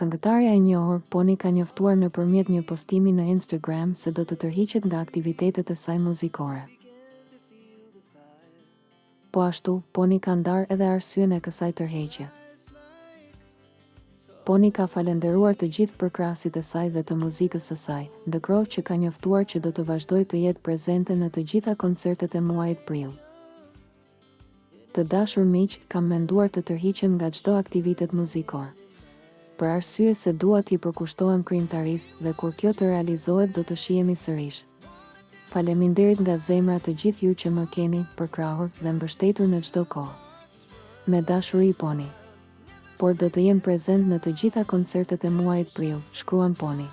Këngëtarja e njohur, Poni ka njoftuar nëpërmjet një postimi në Instagram se do të tërhiqet nga aktivitetet e saj muzikore. Po ashtu, Poni ka ndarë edhe arsyen e kësaj tërheqje. Poni ka falenderuar të gjithë përkrahasit e saj dhe të muzikës së saj, ndërkohë që ka njoftuar që do të vazhdojë të jetë prezente në të gjitha koncertet e muajit prill. Të dashur miq, kam menduar të tërhiqem nga çdo aktivitet muzikor. Për arsye se dua t'i përkushtohem krijimtarisë dhe kur kjo të realizohet do të shihemi sërish. Faleminderit nga zemra të gjithë ju që më keni përkrahur dhe mbështetur në çdo kohë. Me dashuri, Poni. Por do të jem prezent në të gjitha koncertet e muajit prill, shkruan Poni.